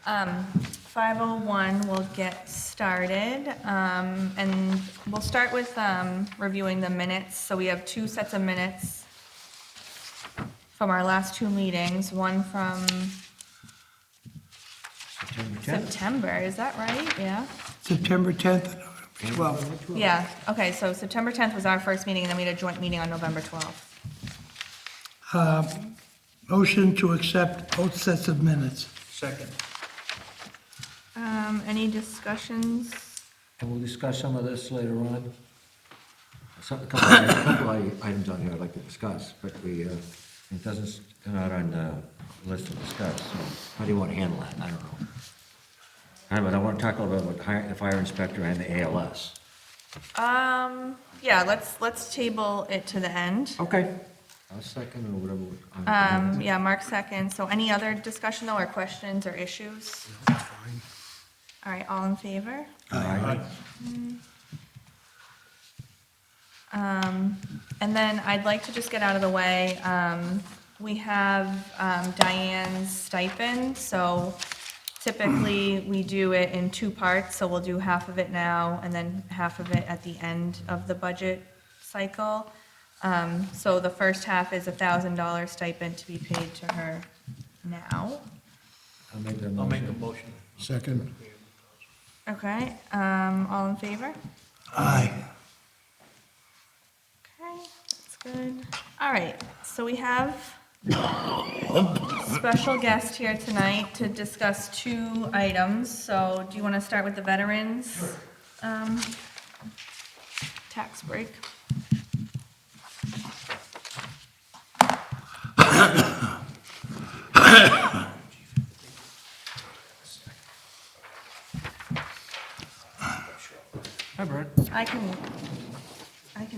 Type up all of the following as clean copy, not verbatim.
5:01, we'll get started, and we'll start with reviewing the minutes. So we have two sets of minutes from our last two meetings, one from September, is that right? Yeah? September 10th and November 12th. Yeah, okay, so September 10th was our first meeting, and then we had a joint meeting on November 12th. Motion to accept both sets of minutes. Second. Any discussions? And we'll discuss some of this later on. A couple of items on here I'd like to discuss, but it doesn't come out on the list to discuss. So how do you want to handle that? I don't know. But I want to talk a little bit about the fire inspector and the ALS. Yeah, let's table it to the end. Okay. I'll second or whatever. Yeah, Mark second. So any other discussion though, or questions or issues? All right, all in favor? Aye. And then I'd like to just get out of the way, we have Diane's stipend, so typically we do it in two parts, so we'll do half of it now and then half of it at the end of the budget cycle. So the first half is $1,000 stipend to be paid to her now. I'll make the I'll make a motion. motion. Second. Okay, all in favor? Aye. Okay, that's good. All right, so we have special guest here tonight to discuss two items. So do you want to start with the veterans tax break? Hi, Brad. I can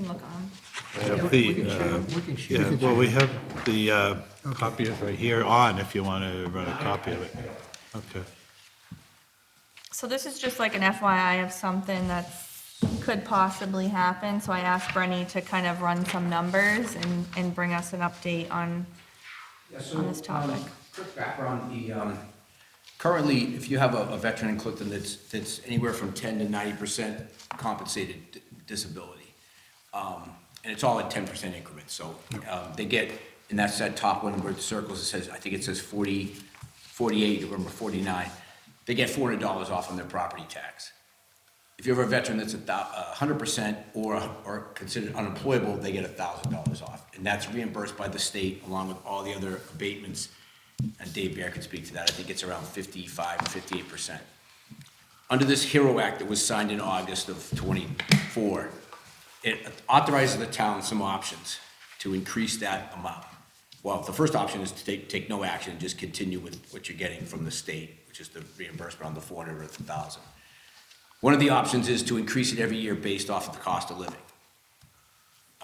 look on. I have We the, can share. yeah, well, we have the copy of right here on, if you want to run a copy of it. Okay. So this is just like an FYI of something that could possibly happen. So I asked Brenny to kind of run some numbers and bring us an update on this topic. Quick background, currently, if you have a veteran in Clifton that's anywhere from 10 to 90% compensated disability, and it's all at 10% increments, so they get, and that's that top one where the circles, it says, I think it says 40, 48, or 49, they get $400 off on their property tax. If you have a veteran that's 100% or considered unemployable, they get $1,000 off. And that's reimbursed by the state along with all the other abatements. And Dave Bear can speak to that. I think it's around 55 or 58%. Under this HERO Act that was signed in August of '24, it authorizes the town some options to increase that amount. Well, the first option is to take no action and just continue with what you're getting from the state, which is the reimbursement on the 400 or 1,000. One of the options is to increase it every year based off of the cost of living.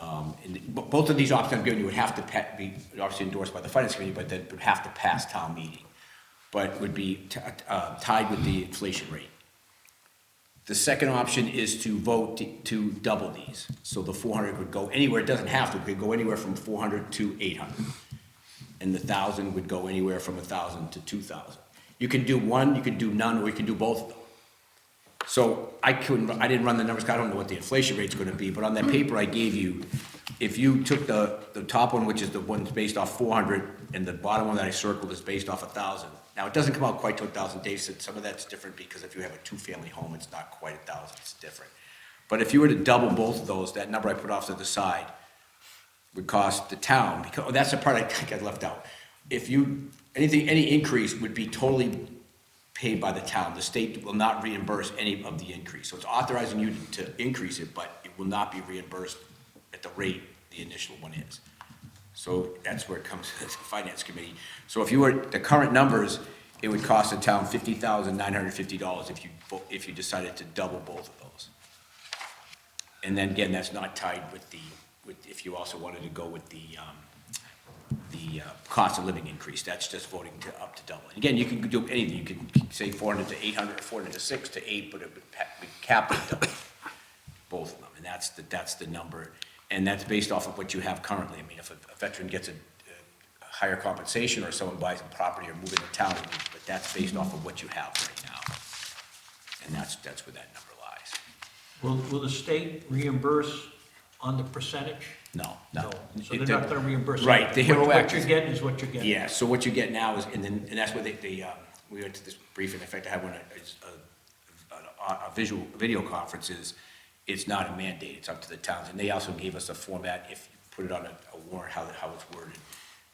And both of these options I'm giving you would have to be obviously endorsed by the finance committee, but that would have to pass town meeting, but would be tied with the inflation rate. The second option is to vote to double these. So the 400 would go anywhere, it doesn't have to, it could go anywhere from 400 to 800. And the 1,000 would go anywhere from 1,000 to 2,000. You can do one, you can do none, or you can do both of them. So I didn't run the numbers, 'cause I don't know what the inflation rate's gonna be, but on that paper I gave you, if you took the top one, which is the one that's based off 400, and the bottom one that I circled is based off 1,000. Now, it doesn't come out quite to 1,000, Dave said some of that's different because if you have a two-family home, it's not quite 1,000, it's different. But if you were to double both of those, that number I put off to the side would cost the town, because, that's the part I think I left out. If you, any increase would be totally paid by the town. The state will not reimburse any of the increase. So it's authorizing you to increase it, but it will not be reimbursed at the rate the initial one is. So that's where it comes to the finance committee. So if you were, the current numbers, it would cost the town $50,950 if you decided to double both of those. And then again, that's not tied with if you also wanted to go with the cost of living increase, that's just voting up to double. And again, you can do anything, you can say 400 to 800, 400 to 6 to 8, but it would cap it double, both of them, and that's the number. And that's based off of what you have currently. I mean, if a veteran gets a higher compensation or someone buys a property or moves into town, but That's based off of what you have right now. And that's where that number lies. Will the state reimburse on the percentage? No. So they're not gonna reimburse. Right, the HERO What Act you're is- getting is what you're getting. Yeah, so what you get now is, and that's what we went to this briefing, in fact, I had one, a video conference is, it's not a mandate, it's up to the towns, and they also gave us a format, if you put it on a warrant, how it's worded,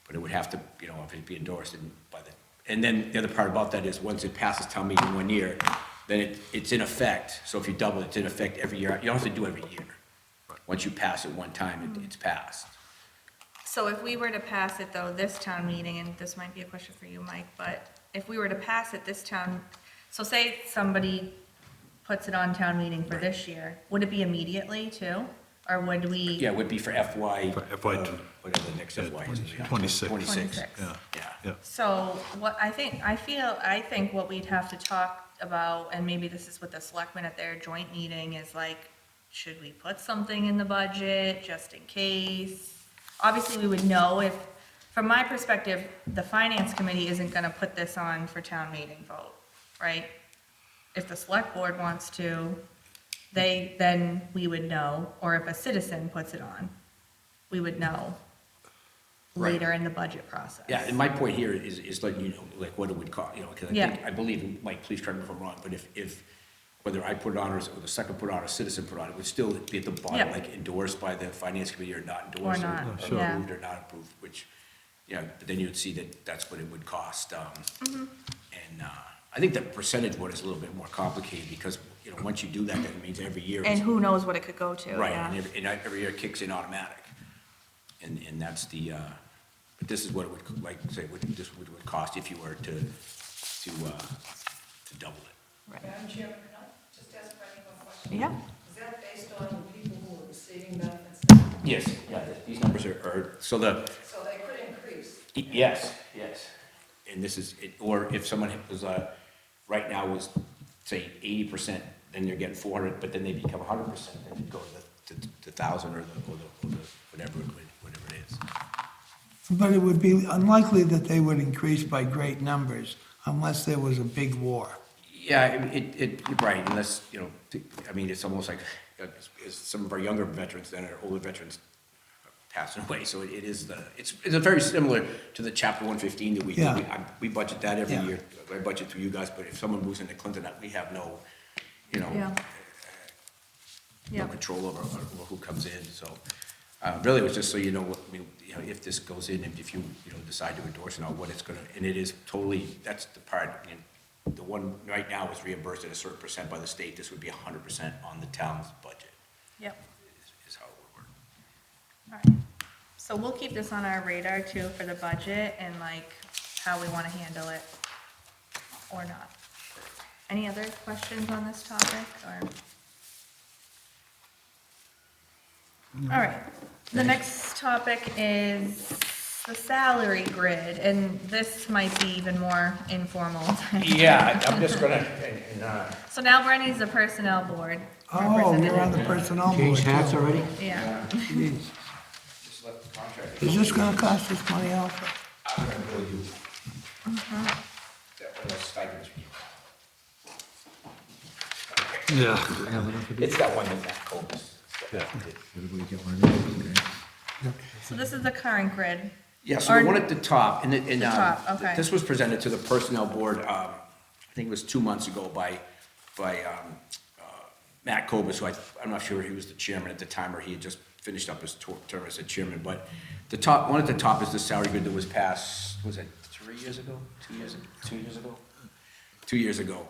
but it would have to, if it be endorsed by and then the other part about that is, once it passes town meeting 1 year, then it's in effect, so if you double it, it's in effect every year, you don't have to do it every year. Once you pass it one time, it's passed. So if we were to pass it though, this town meeting, and this might be a question for you, Mike, but if we were to pass it this town, so say somebody puts it on town meeting for this year, would it be immediately too? Or would we? Yeah, it would be for FY, For FY whatever the next FY is. 26. 26, 26. yeah. So what I think what we'd have to talk about, and maybe this is with the selectmen at their joint meeting, is like, should we put something in the budget just in case? Obviously, we would know if, from my perspective, the finance committee isn't gonna put this on for town meeting vote, right? If the select board wants to, then we would know, or if a citizen puts it on, we would know Right. later in the budget process. Yeah, and my point here is letting you know, like, what it would cost, because Yeah. I believe, and Mike, please correct me if I'm wrong, but if, whether I put it on or the second put it on or a citizen put it on, it would still be at the bottom, Yeah. like endorsed by the finance committee or not endorsed. Or not, or yeah. approved or not approved, which, but then you'd see that that's what it would cost. Mm-hmm. And I think the percentage one is a little bit more complicated, because, once you do that, then it means every year. And who knows what it could go to, Right, yeah. and every year it kicks in automatic. And that's the, but this is what it would, like, say, this would cost if you were to double it. Right. Madam Chair, can I just ask Franny one question? Yeah. Is that based on the people who are receiving benefits now? Yes, yeah, these numbers are, so So they could increase. yes. And this is, or if someone was, right now was, say, 80%, then they're getting 400, but then they become 100%, then it goes to 1,000 or the, whatever it is. But it would be unlikely that they would increase by great numbers unless there was a big war. Yeah, right, unless, it's almost like, some of our younger veterans than our older veterans passing away, so it is it's very similar to the chapter 115 that we do. Yeah. We budget that every Yeah. year, I budget through you guys, but if someone moves into Clinton, we have no, Yeah. no Yeah. control over who comes in, so. Really, it was just so you know, if this goes in, and if you, decide to endorse it, what it's gonna, and it is totally, that's the part, the one right now is reimbursed at a certain percent by the state, this would be 100% on the town's budget, Yep, is how it would work. all right. So we'll keep this on our radar too for the budget and like how we wanna handle it or not. Any other questions on this topic or? All right, the next topic is the salary grid, and this might be even more informal. Yeah, I'm just gonna, So now Brenny's the personnel board. Oh, you're on the personnel board. Change hats too. already? Yeah, Jeez. just let the contract. Is this gonna cost us money also? I'm gonna bill you. That one of those stipends you Yeah. Have enough of It's that one in that Cobus. Everybody get one of those, okay? so this is the current grid. Yeah, so Or- the one at the top, and The top, okay. this was presented to the personnel board, I think it was 2 months ago by Matt Cobus, who I'm not sure he was the chairman at the time, or he had just finished up his term as a chairman, but the top, one at the top is the salary grid that was passed, was it 3 years ago? 2 years ago? 2 years ago? 2 years ago.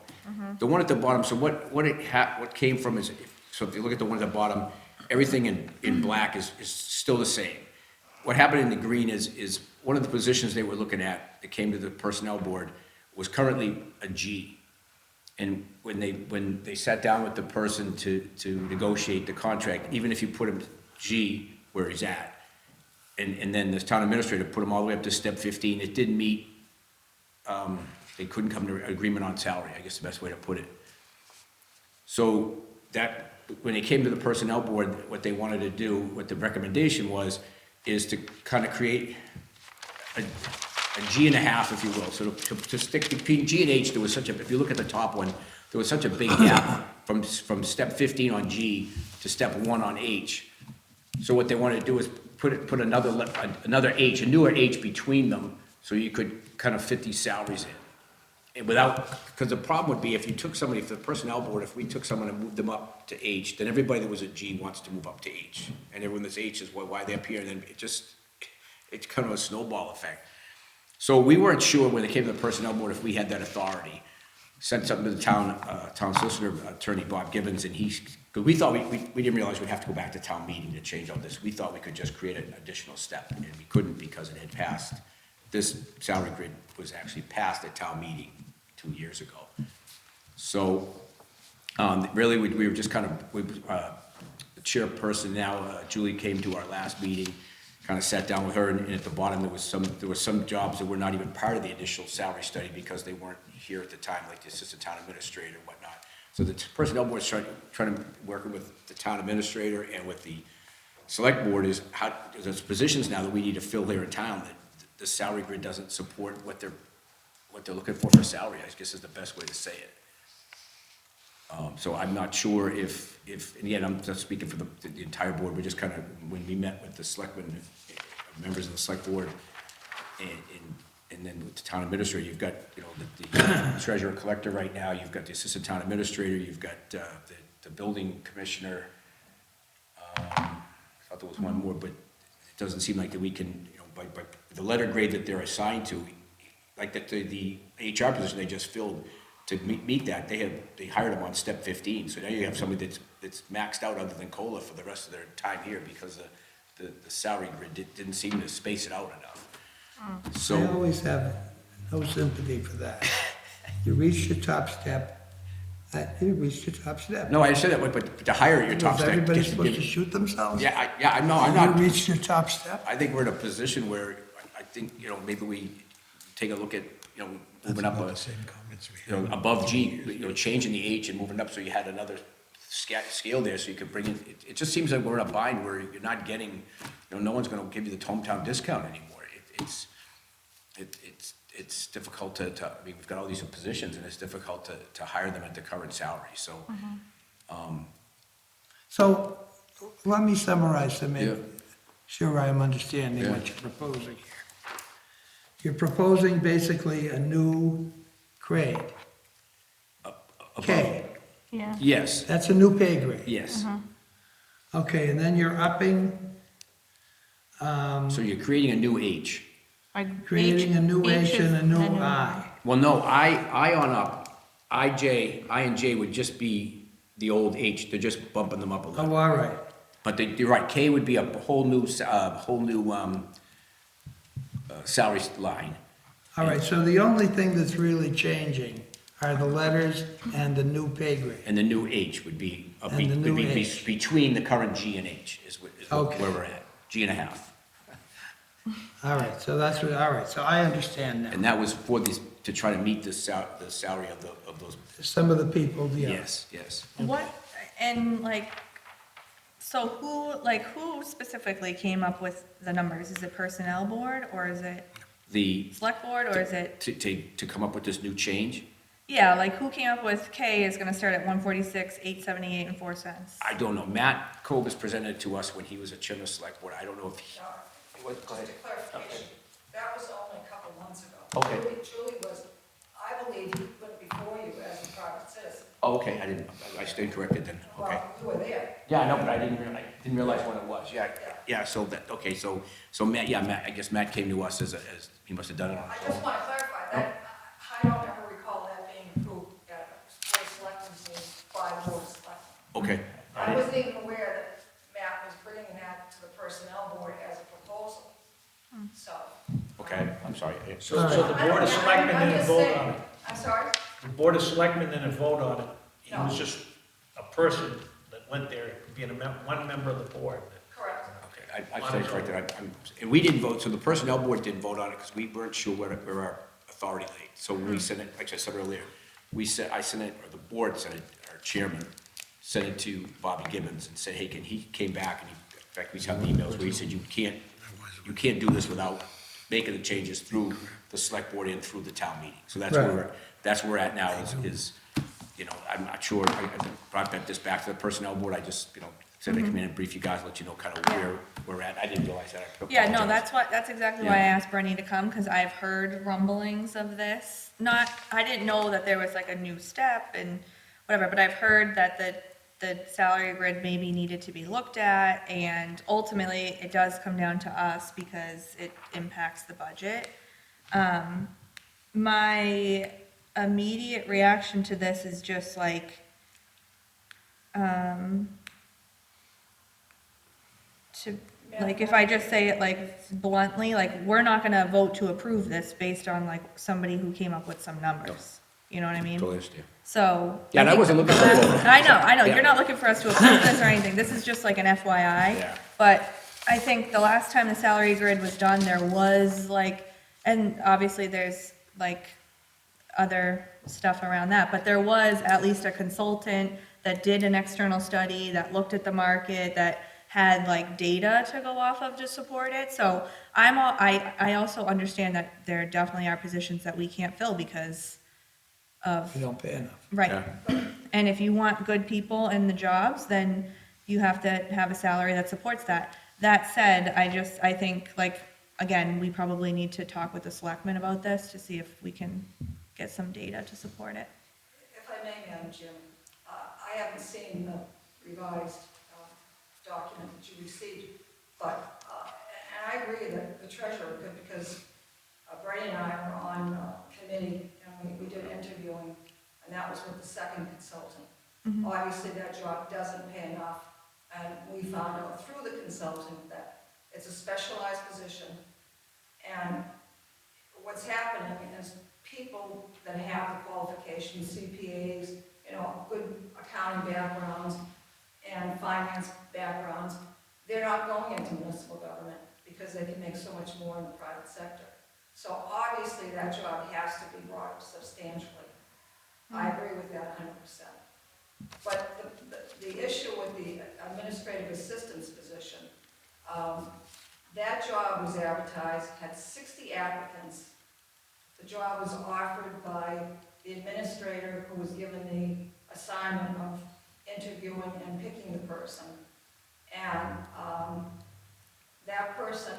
The one at the bottom, so what came from is, so if you look at the one at the bottom, everything in black is still the same. What happened in the green is one of the positions they were looking at that came to the personnel board was currently a G. And when they sat down with the person to negotiate the contract, even if you put him G where he's at, and then the town administrator put him all the way up to step 15, it didn't meet, they couldn't come to an agreement on salary, I guess the best way to put it. So that, when they came to the personnel board, what they wanted to do, what the recommendation was, is to kind of create G and a half, if you will. So to stick between G and H, there was such a, if you look at the top one, there was such a big gap from step 15 on G to step 1 on H. So what they wanted to do is put another H, a newer H between them, so you could kind of fit these salaries in. And without, because the problem would be if you took somebody, if the personnel board, if we took someone and moved them up to H, then everybody that was at G wants to move up to H. And everyone that's H is why they're up here, and then it's kind of a snowball effect. So we weren't sure when it came to the personnel board if we had that authority. Sent something to the town solicitor, attorney Bob Gibbons, and because we thought, we didn't realize we'd have to go back to town meeting to change all this. We thought we could just create an additional step, and we couldn't because it had passed. This salary grid was actually passed at town meeting 2 years ago. So, really, we were just kind of, the chairperson now, Julie came to our last meeting, kind of sat down with her, and at the bottom, there were some jobs that were not even part of the initial salary study because they weren't here at the time, like the assistant town administrator and whatnot. So the personnel board's trying to work with the town administrator and with the select board is how, there's positions now that we need to fill here in town that the salary grid doesn't support what they're looking for salary, I guess is the best way to say it. So I'm not sure if, and again, I'm just speaking for the entire board, we just kind of, when we met with the selectmen, members of the select board, and then with the town administrator, you've got, you know, the treasurer collector right now, you've got the assistant town administrator, you've got the building commissioner. I thought there was one more, but it doesn't seem like that we can, you know, by the letter grade that they're assigned to, like that the HR position they just filled, to meet that, they hired them on step 15, so now you have somebody that's maxed out other than COLA for the rest of their time here because the salary grid didn't seem to space it out enough. I So, always have no sympathy for that. You reach your top step, you reach your top step. no, I said that, but to hire your top Is step. everybody just to supposed give- to shoot themselves? Yeah, I'm not, You reached your top step? I think we're in a position where I think, you know, maybe we take a look at, you know, moving up above G, you know, changing the H and moving up so you had another scale there so you could bring in, it just seems like we're in a bind where you're not getting, you know, no one's gonna give you the hometown discount anymore. It's difficult to, I mean, we've got all these positions and it's difficult to hire them at the current salary, so. So, let me summarize to make Yeah. sure I'm understanding Yeah. what you're proposing here. You're proposing basically a new grade, K. Yeah. Yes, That's a new pay grade. yes. Okay, and then you're upping, So you're creating a new H. creating a new H is and a new the new I. Well, no, I on up, I and J would just be the old H, they're just bumping them up a little. Oh, all right. But you're right, K would be a whole new salary line. All right, so the only thing that's really changing are the letters and the new pay grade. And the new H would be, And the new H. between the current G and H is Okay. where we're at, G and a half. All right, so that's what, all right, so I understand now. And that was for these, to try to meet the salary of those, Some of the people, yeah. yes. What, and like, so who specifically came up with the numbers? Is it personnel board or is it The, select board or is it? to come up with this new change, Yeah, like who came up with K is gonna start at 146, 878 and 4 cents? I don't know, Matt Cobus presented it to us when he was a chairman of select board, I don't know if he. Go ahead. Just a clarification, that was only a couple months ago. Okay. Julie was, I believe, he put before you as a private citizen. Oh, okay, I stayed corrected then, okay. Well, you were there. Yeah, I know, but I didn't realize what it was, yeah, so that, okay, so Matt, I guess Matt came to us as he must have done it on I his just own. want to clarify that, I don't ever recall that being approved at Board of Selectmen's meeting by Board of Selectmen. Okay, I wasn't even aware that Matt was bringing that to the personnel board as a proposal, so. okay, I'm sorry. So the Board of Selectmen I'm didn't just vote saying. on it. I'm sorry? The Board of Selectmen didn't vote on it. He No. was just a person that went there, being one member of the board. Correct. Okay, I stand corrected, and we didn't vote, so the personnel board didn't vote on it, because we weren't sure where our authority lay. So when we sent it, like I said earlier, I sent it, or the board sent it, our chairman, sent it to Bobby Gibbons and said, hey, he came back, and in fact, we have the emails where he said, you can't do this without making the changes through the select board and through the town meeting. So that's Right. where, that's where we're at now is, you know, I'm not sure, I brought this back to the personnel board, I just, you know, said I'd come in and brief you guys, let you know kind of where we're at. I didn't realize that. I Yeah, no, apologize. that's exactly why I Yeah. asked Bernie to come, because I've heard rumblings of this. Not, I didn't know that there was like a new step and whatever, but I've heard that the salary grid maybe needed to be looked at, and ultimately, it does come down to us because it impacts the budget. My immediate reaction to this is just like, to, like, if I just say it like bluntly, like, we're not gonna vote to approve this based on like somebody who came up with some numbers. You know what I mean? Totally understand. So. Yeah, and I think wasn't looking for the a last- vote. I know, Yeah. you're not looking for us to approve this or anything, this is just like an FYI. Yeah. But I think the last time the salary grid was done, there was like, and obviously there's like other stuff around that, but there was at least a consultant that did an external study, that looked at the market, that had like data to go off of to support it. So I also understand that there definitely are positions that we can't fill because of, You don't pay enough. right. Yeah. And if you want good people in the jobs, then you have to have a salary that supports that. That said, I think, like, again, we probably need to talk with the selectmen about this to see if we can get some data to support it. If I may, Madam Chairman, I haven't seen the revised document that you received, but, and I agree that the treasurer could, because Brady and I were on committee, and we did interviewing, and that was with the second consultant. Obviously, that job doesn't pay enough, and we found out through the consultant that it's a specialized position, and what's happening is people that have the qualifications, CPAs, you know, good accounting backgrounds and finance backgrounds, they're not going into municipal government because they can make so much more in the private sector. So obviously, that job has to be brought up substantially. I agree with that 100%. But the issue with the administrative assistance position, that job was advertised, had 60 applicants. The job was offered by the administrator who was given the assignment of interviewing and picking the person. And that person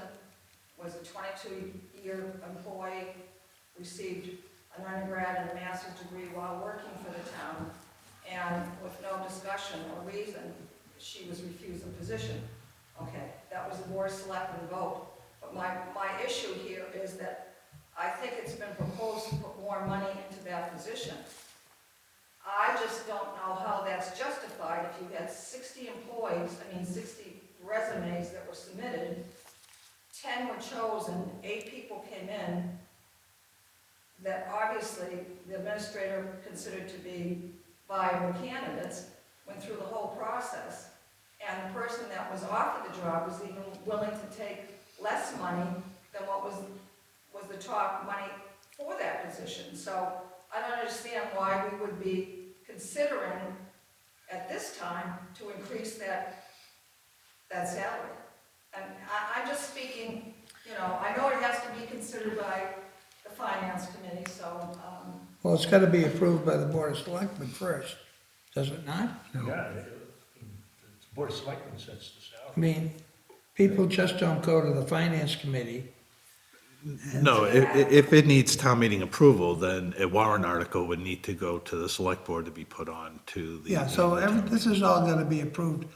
was a 22-year employee, received an undergrad and a master's degree while working for the town, and with no discussion or reason, she was refused the position. Okay, that was the board of selectmen vote. But my issue here is that I think it's been proposed to put more money into that position. I just don't know how that's justified if you had 60 employees, 60 resumes that were submitted, 10 were chosen, 8 people came in, that obviously the administrator considered to be viable candidates, went through the whole process, and the person that was offered the job was even willing to take less money than what was the top money for that position. So I don't understand why we would be considering at this time to increase that salary. And I'm just speaking, I know it has to be considered by the finance committee, so, Well, it's gotta be approved by the Board of Selectmen first, does it not? Yeah, the Board of Selectmen sets the salary. I mean, people just don't go to the finance committee. No, if it needs town meeting approval, then a warrant article would need to go to the select board to be put on to the. Yeah, so this is all gonna be approved.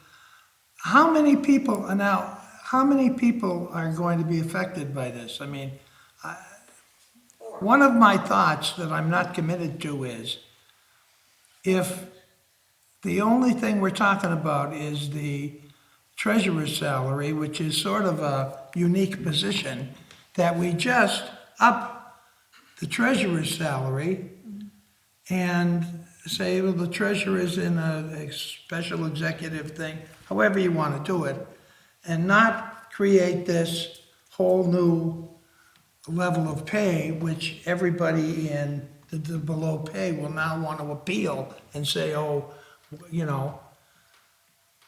How many people are going to be affected by this? I mean, one of my thoughts that I'm not committed to is, if the only thing we're talking about is the treasurer's salary, which is sort of a unique position, that we just up the treasurer's salary and say, well, the treasurer's in a special executive thing, however you want to do it, and not create this whole new level of pay, which everybody in the below pay will now want to appeal and say, oh,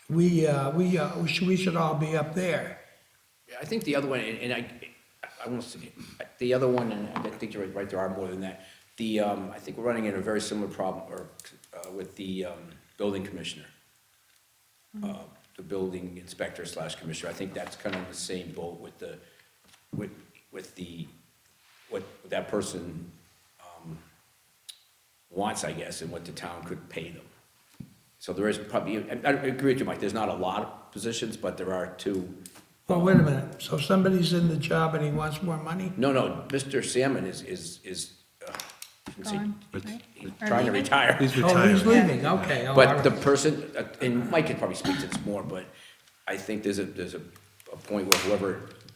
we should all be up there. Yeah, I think the other one, and I want to see, the other one, and I think you're right, there are more than that. I think we're running into a very similar problem, with the, building commissioner. The building inspector / commissioner, I think that's kind of the same boat with the, what that person, wants, I guess, and what the town could pay them. So there is probably, I agree with you, Mike, there's not a lot of positions, but there are two. Well, wait a minute, so somebody's in the job and he wants more money? No, Mr. Salmon is, I shouldn't say- Gone, right? he's Or trying to leaving? retire. He's Oh, he's retiring. leaving, okay. Oh, all But the right. person, and Mike could probably speak to this more, but I think there's a point where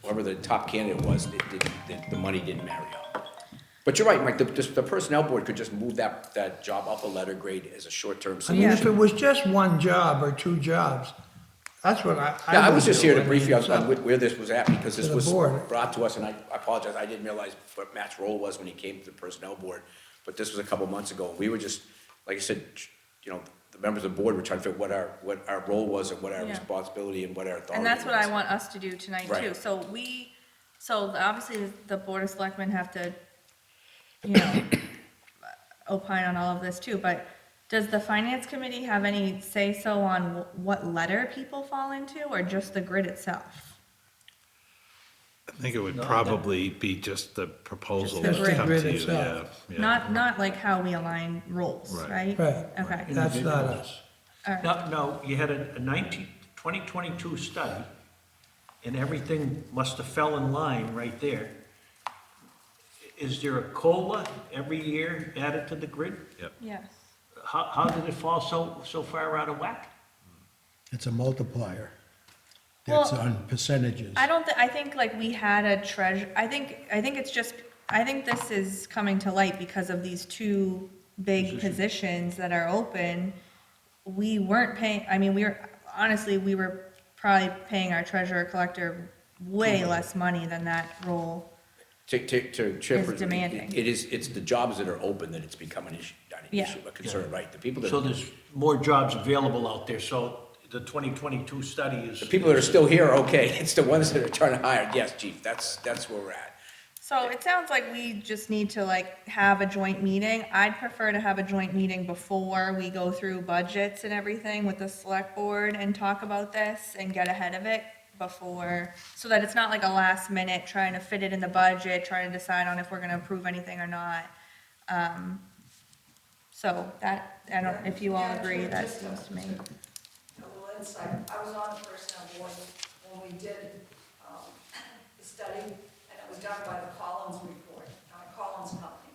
whoever the top candidate was, the money didn't marry up. But you're right, Mike, the personnel board could just move that job up a letter grade as a short-term I mean, if it solution. was just one job or two jobs, that's what I Yeah, I would was just do. here to I brief mean, you it's on up where this was at, because to this the was board. brought to us, and I apologize, I didn't realize what Matt's role was when he came to the personnel board, but this was a couple months ago. We were just, like I said, the members of the board were trying to figure what our role was and what our Yeah. responsibility and what our authority was. And that's what I want us to do tonight too. Right. So obviously the Board of Selectmen have to, opine on all of this too, but does the Finance Committee have any say-so on what letter people fall into, or just the grid itself? I think it would probably be just the proposal Just that the come grid to you, itself. yeah. Not like how we align roles, Right. right? Right. Okay, That's not us. all right. No, you had a 2022 study, and everything must have fell in line right there. Is there a COLA every year added to the grid? Yes. How did it fall so far out of whack? It's a multiplier. That's Well, on percentages. I think like we had a treasure, I think this is coming to light because of these two big positions that are open. We weren't paying, we were probably paying our treasurer collector way less money than that role. To Chip, Is demanding. it's the jobs that are open that it's become an issue, not an Yeah. issue, a concern, right? The people that. So there's more jobs available out there, so the 2022 study is. The people that are still here, okay, it's the ones that are trying to hire, yes, chief, that's where we're at. So it sounds like we just need to like have a joint meeting. I'd prefer to have a joint meeting before we go through budgets and everything with the select board and talk about this and get ahead of it before, so that it's not like a last minute trying to fit it in the budget, trying to decide on if we're gonna approve anything or not. So that, I don't, if you all Yeah, agree, that just seems to me. A little insight, I was on the personnel board when we did the study, and it was done by the Collins report, Collins Company.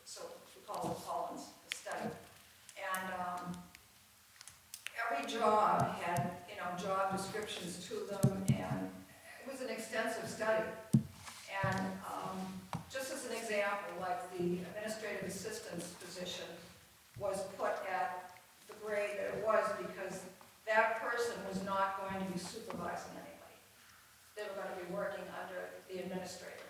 So we call it Collins, the study. And every job had, job descriptions to them, and it was an extensive study. And just as an example, like the administrative assistant's position was put at the grade that it was because that person was not going to be supervising anybody. They were going to be working under the administrator.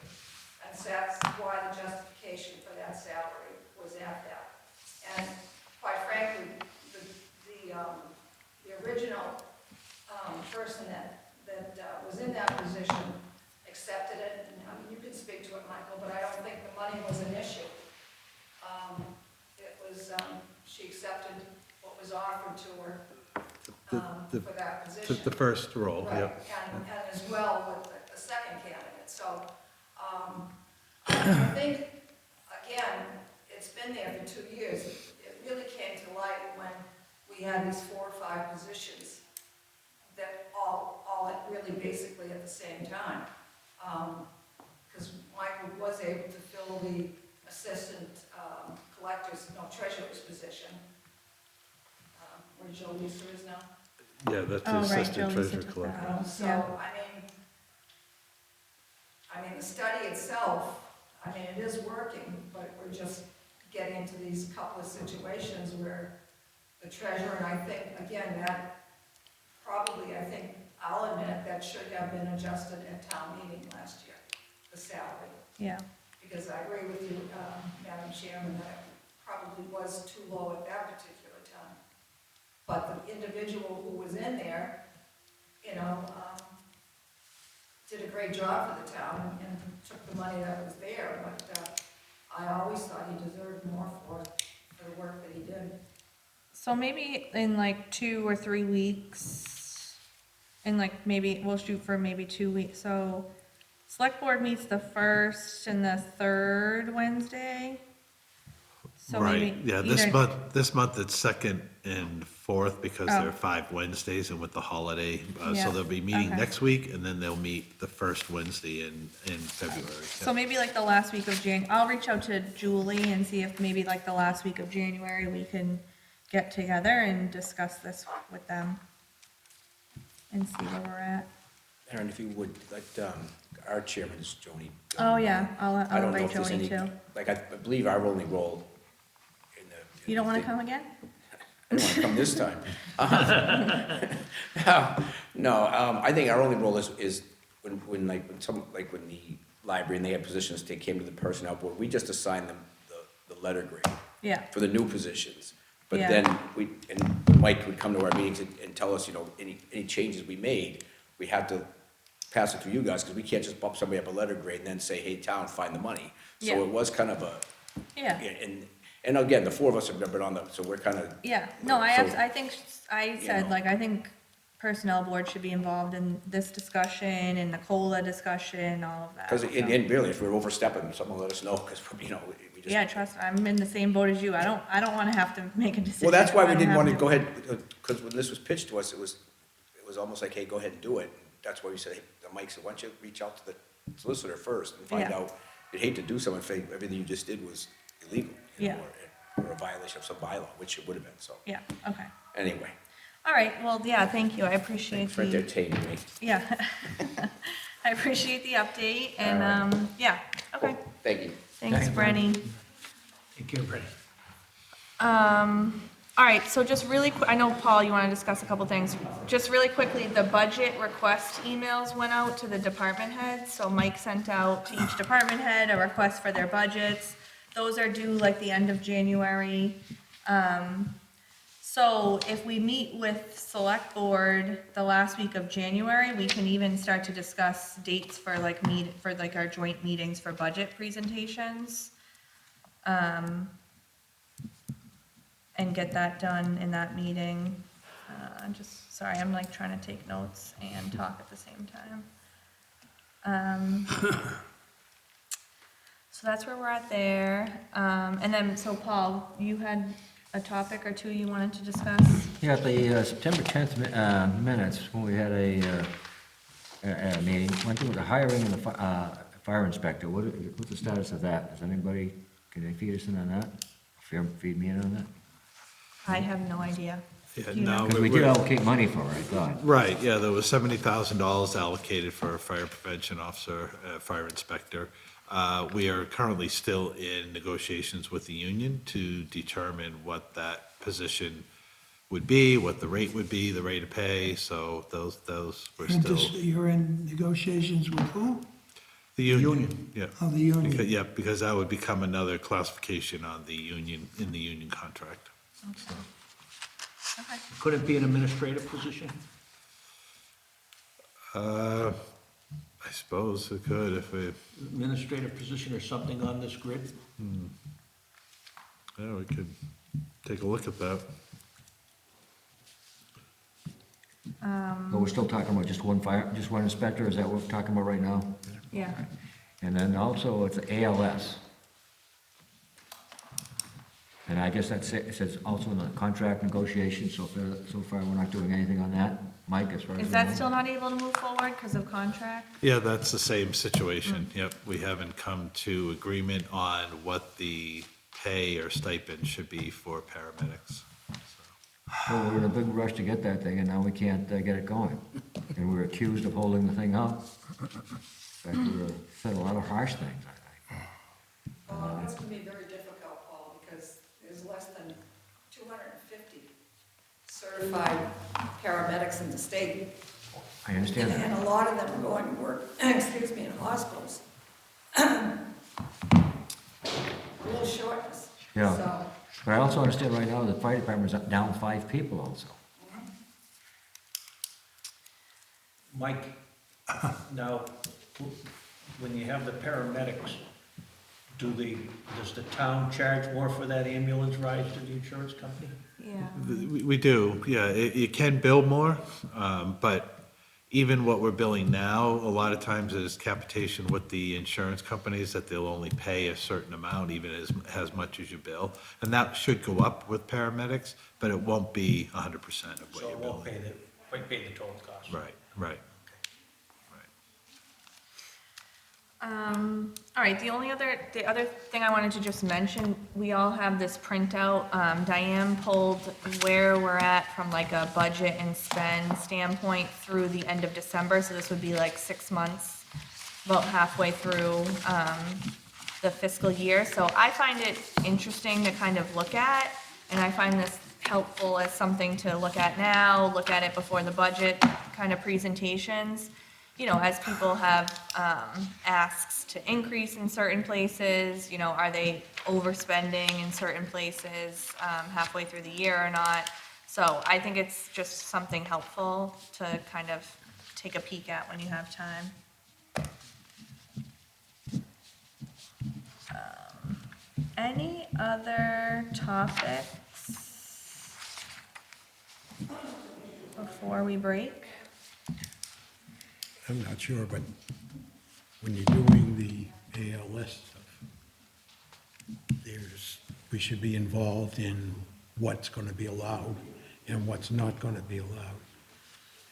And so that's why the justification for that salary was at that. And quite frankly, the original person that was in that position accepted it. And you can speak to it, Michael, but I don't think the money was an issue. It was, she accepted what was offered to her for that position. The first role, Right, yep. and as well with the second candidate, so, I think, again, it's been there for 2 years. It really came to light when we had these 4 or 5 positions that all really basically at the same time. Because Michael was able to fill the assistant treasurer's position, where Joe Lisa is now. Yeah, that's Oh, the right, assistant Joe treasurer Lisa took collector. that. So, Yeah. I mean, the study itself, it is working, but we're just getting into these couple of situations where the treasurer, and I think, again, that probably, I'll admit, that should have been adjusted at town meeting last year, the salary. Yeah, Because I agree with you, Madam Chairman, that it probably was too low at that particular time. But the individual who was in there, did a great job for the town and took the money that was there, but I always thought he deserved more for the work that he did. So maybe in like 2 or 3 weeks, and like maybe, we'll shoot for maybe 2 weeks, so select board meets the first and the third Wednesday. So Right, maybe yeah, either- this month it's second and fourth because Oh. there are 5 Wednesdays and with the holiday. Yeah, So they'll be meeting okay. next week and then they'll meet the first Wednesday in February. So maybe like the last week of I'll reach out to Julie and see if maybe like the last week of January, we can get together and discuss this with them and see where we're at. Aaron, if you would, like, our chairman is Joni. Oh, yeah, I I'll don't know invite if there's Joni any, too. like, I believe our only role in the. You don't wanna come again? I don't wanna come this time. No, I think our only role is when the library and they had positions, they came to the personnel board, we just assign them the letter grade Yeah, for the new positions. But Yeah. then and Mike would come to our meetings and tell us, any changes we made, we had to pass it through you guys, because we can't just bump somebody up a letter grade and then say, hey, town, find the money. Yeah. So it was kind of yeah, and again, the 4 of us have never been on the, so we're kind of. yeah. No, So- I think, I said, know. like, I think personnel board should be involved in this discussion and the COLA discussion, all of that. Because, so. and really, if we're overstepping, someone let us know, because, we just. Yeah, trust, I'm in the same boat as you. I don't wanna have to make a decision. Well, that's why if I we don't didn't have want to go ahead, because when this was pitched to us, it was almost like, hey, go ahead and do it. That's why we said, hey, Mike said, why don't you reach out to the solicitor first and find Yeah. out, you'd hate to do something if everything you just did was illegal, Yeah. or a violation of some bylaw, which it would have been, so, Yeah, okay. anyway. All right, well, yeah, thank you. I appreciate Thanks for the, entertaining me. yeah. I appreciate the update and, All right. yeah, okay. Thank you. Thanks, Brenny. Take care, Brady. All right, so just really quick, I know, Paul, you want to discuss a couple things. Just really quickly, the budget request emails went out to the department heads. So Mike sent out to each department head a request for their budgets. Those are due like the end of January. So if we meet with select board the last week of January, we can even start to discuss dates for like our joint meetings for budget presentations. And get that done in that meeting. Sorry, I'm like trying to take notes and talk at the same time. So that's where we're at there. And then, so Paul, you had a topic or two you wanted to discuss? Yeah, at the September 10th minutes, when we had a meeting, went through the hiring of the fire inspector. What's the status of that? Does anybody, can they feed us in on that? Feed me in on that? I have no idea. Yeah, Do you know? no, Because we did allocate money for it, I thought. Right, yeah, there was $70,000 allocated for a fire prevention officer, fire inspector. We are currently still in negotiations with the union to determine what that position would be, what the rate would be, the rate of pay, so those were And still, this, you're in negotiations with who? the union, yeah. Oh, the union. Yeah, because that would become another classification on the union, in the union contract. Okay. Could it be an administrative position? I suppose it could if it, Administrative position or something on this grid? yeah, we could take a look at that. But we're still talking about just one inspector, is that what we're talking about right now? Yeah. And then also it's ALS. And I guess that's it, it says also in the contract negotiation, so far we're not doing anything on that. Mike, as far as Is I that know? still not able to move forward because of contract? Yeah, that's the same situation. Yep, we haven't come to agreement on what the pay or stipend should be for paramedics. Well, we're in a big rush to get that thing, and now we can't get it going. And we're accused of holding the thing up. In fact, we said a lot of harsh things, I think. That's gonna be very difficult, Paul, because there's less than 250 certified paramedics in the state. I understand that. And a lot of them are going to work, excuse me, in hospitals. A little shortness. Yeah. So, But I also understand right now the fire department is down 5 people also. Mike, Now, when you have the paramedics, does the town charge more for that ambulance ride to the insurance company? Yeah. We do, yeah, you can bill more, but even what we're billing now, a lot of times is capitation with the insurance companies, that they'll only pay a certain amount, even as much as you bill. And that should go up with paramedics, but it won't be 100% of what So you're it won't billing. pay the total cost? Right, right. All right, the other thing I wanted to just mention, we all have this printout. Diane pulled where we're at from like a budget and spend standpoint through the end of December, so this would be like 6 months, about halfway through, the fiscal year. So I find it interesting to kind of look at, and I find this helpful as something to look at now, look at it before the budget kind of presentations. You know, as people have asks to increase in certain places, you know, are they overspending in certain places halfway through the year or not? So I think it's just something helpful to kind of take a peek at when you have time. Any other topics before we break? I'm not sure, but when you're doing the ALS stuff, we should be involved in what's gonna be allowed and what's not gonna be allowed.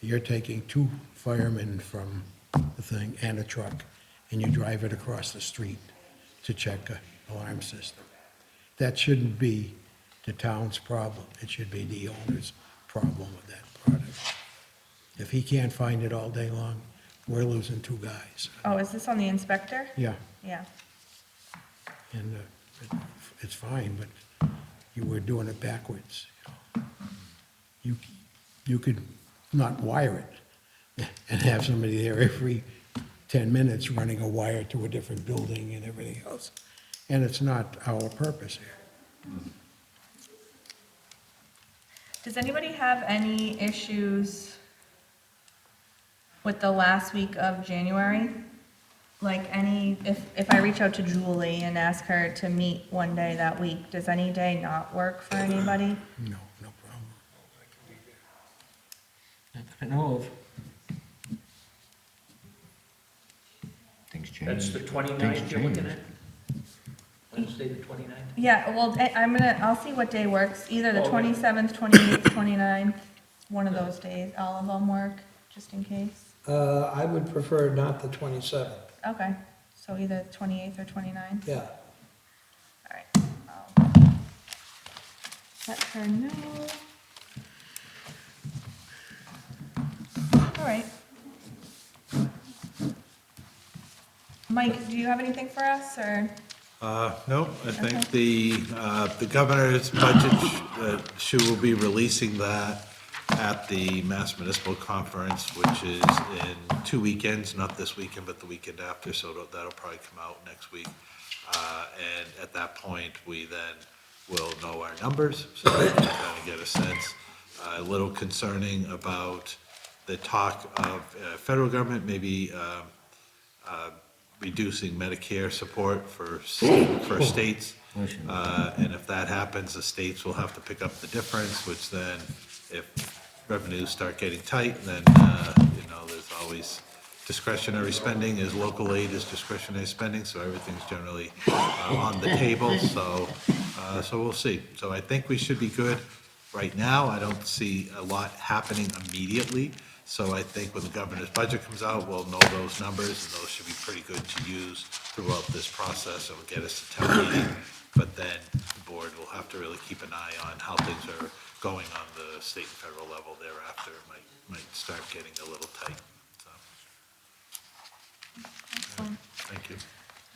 You're taking 2 firemen from the thing and a truck, and you drive it across the street to check a alarm system. That shouldn't be the town's problem. It should be the owner's problem with that product. If he can't find it all day long, we're losing 2 guys. Oh, is this on the inspector? Yeah, Yeah. and it's fine, but you were doing it backwards. You could not wire it and have somebody there every 10 minutes running a wire to a different building and everything else. And it's not our purpose here. Does anybody have any issues with the last week of January? Like if I reach out to Julie and ask her to meet one day that week, does any day not work for anybody? No, no problem. Not that I know of. Things change. That's the Things 29th you're looking change. at? Wednesday, the 29th? Yeah, well, I'll see what day works, either the Okay. 27th, 28th, 29th, one of those days, all of them work, just in case. I would prefer not the 27th, Okay, so either 28th or 29th. yeah. All right, I'll let her know. All right. Mike, do you have anything for us, or? No, I think the governor's budget, she will be releasing that at the Mass Municipal Conference, which is in 2 weekends, not this weekend, but the weekend after, so that'll probably come out next week. And at that point, we then will know our numbers, so we can kind of get a sense. A little concerning about the talk of federal government, maybe reducing Medicare support for states. And if that happens, the states will have to pick up the difference, which then, if revenues start getting tight, then, there's always discretionary spending, is local aid is discretionary spending, so everything's generally on the table, so we'll see. So I think we should be good. Right now, I don't see a lot happening immediately, so I think when the governor's budget comes out, we'll know those numbers, and those should be pretty good to use throughout this process. It'll get us to town meeting, but then the board will have to really keep an eye on how things are going on the state and federal level thereafter. It might start getting a little tight, so. Excellent. Thank you.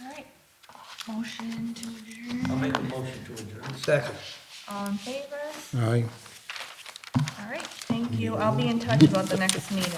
All right. Motion to adjourn. I'll make a motion to adjourn. Second. All in favor? All right. All right, thank you. I'll be in touch about the next meeting.